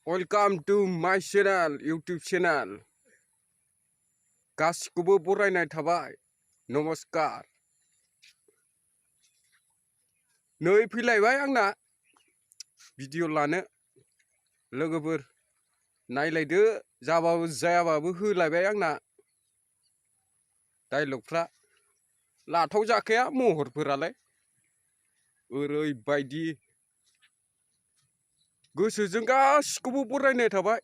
Welcome to my channel, YouTube channel. गासिखौबो बरायनाय थाबाय नमस्कार। नै फैलायबाय आंना भिडिअ लानो लोगोफोर नायलायदो जाबाबो जायाबाबो होलायबाय आंना डायलगफ्रा लाथाव जाखाया महरफोरालाय ओरैबायदि गोसोजों गासिखौबो बरायनाय थाबाय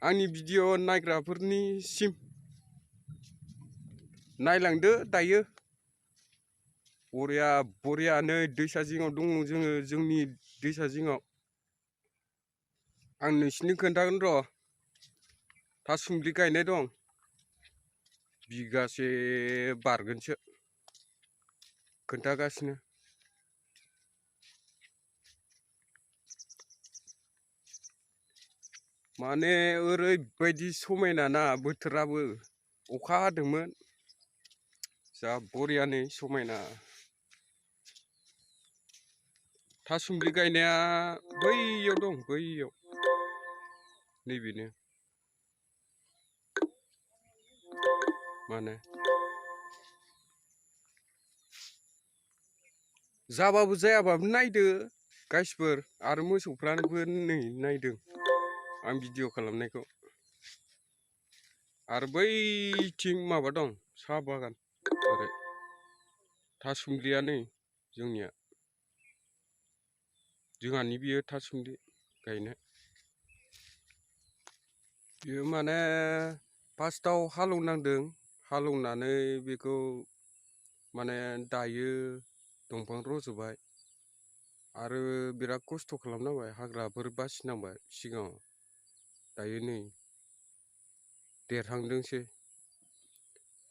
आंनि भिडिअ नायग्राफोरनिसिम नायलांदो दायो बरिया बरिया नै दैसा जिङाव दङ जोङो जोंनि दैसा जिङाव आं नोंसिनो खोन्थागोन र' थासुमलि गायनाय दं बिगासे बारगोनसो खोन्थागासिनो माने ओरैबायदि समायना ना बोथोराबो अखा हादोंमोन जा बरियानो समायना थासुमलि गायनाया बैयाव दं बैयाव नैबेनो माने जाबाबो जायाबाबो नायदो गाइसफोर आरो मोसौफ्राबो नै नायदों आं भिडिअ खालामनायखौ आरो बैथिं माबा दं साहा बागान ओरै थासुमलिया नै जोंनिया जोंहानि बियो थासुमलि गायनाय बियो माने फार्स्टआव हालौनांदों हालौनानै बेखौ माने दायो दंफां रज'बाय आरो बिराद खस्थ' खालामनांबाय हाग्राफोर बासिनांबाय सिगाङाव दायो नै देरहांदोंसै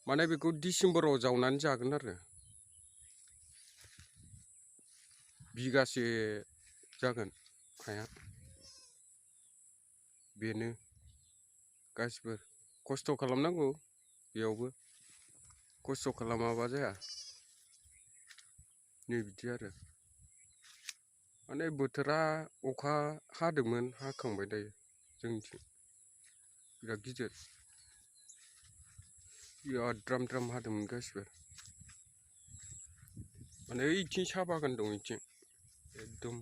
माने बेखौ डिसेम्बराव जावनानै जागोन आरो बिगासे जागोन हाया बेनो गासिबो खस्थ' खालामनांगौ बेयावबो खस्थ' खालामाबा जाया नै बिदि आरो माने बोथोरा अखा हादोंमोन हाखांबाय दायो जोंनिथिं बिराद गिदिर बिराद द्राम द्राम हादोंमोन गासिबो माने ओइथिं साहा बागान दं ओइथिं एकदम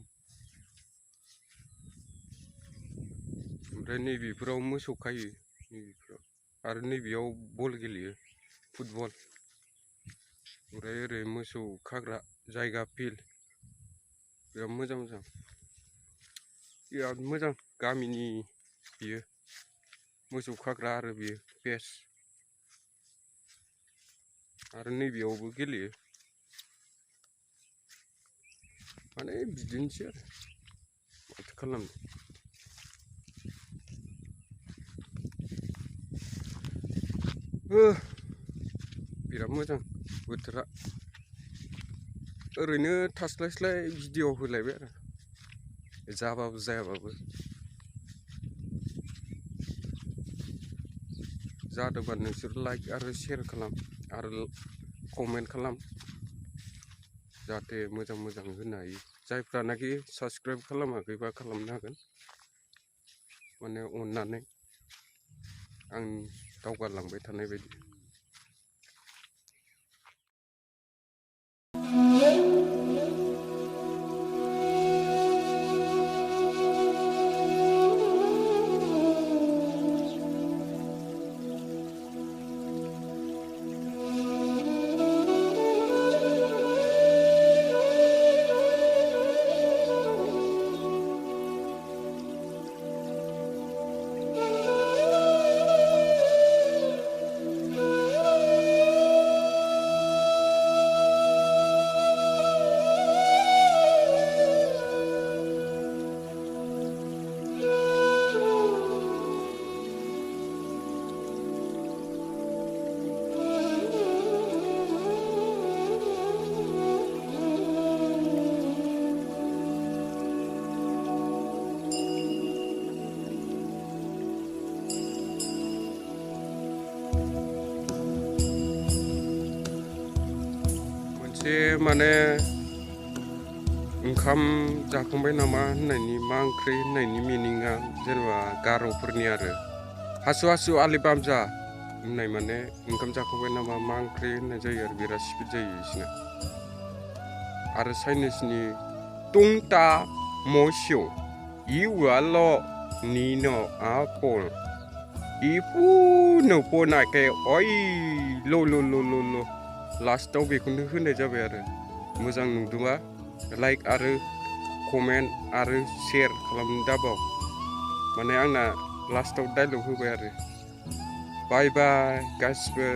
ओमफ्राय नैबेफोराव मोसौ खायो नैबेफोराव आरो नैबेयाव बल गेलेयो फुटबल ओमफ्राय ओरै मोसौ खाग्रा जायगा फिल्ड बिराद मोजां मोजां बिराद मोजां गामिनि बियो मोसौ खाग्रा आरो बियो बेस्ट आरो नैबेयावबो गेलेयो माने बिदिनोसै आरो माथो खालामनो बिराद मोजां बोथोरा ओरैनो थास्लायस्लाय भिडिअ होलायबाय आरो जाबाबो जायाबाबो जादोंबा नोंसोर लाइक आरो शेयार खालाम आरो कमेन्ट खालाम जाहाथे मोजां मोजां होनो हायो जायफ्रानाखि साबस्क्राइब खालामाखैबा खालामनो हागोन माने अननानै आं दावगालांबाय थानाय बायदि मोनसे माने ओंखाम जाखांबाय नामा होननायनि मा ओंख्रि होननायनि मिनिङा जेनेबा गार'फोरनि आरो हासु हासु आलि बामजा होननाय माने ओंखाम जाखांबाय नामा मा ओंख्रि होननाय जायो आरो बिराद स्पिड जायो बिसिना आरो चाइनिसनि टंटा मसिउ इवाल' निनो आफल इफु नोपो नाके ओइ ल' लास्टाव बेखौनो होनाय जाबाय आरो मोजां नुदोंबा लाइक आरो कमेन्ट आरो शेयार खालामनो दाबाव माने आंना लास्टाव डायलग होबाय आरो बाय बाय गासिबो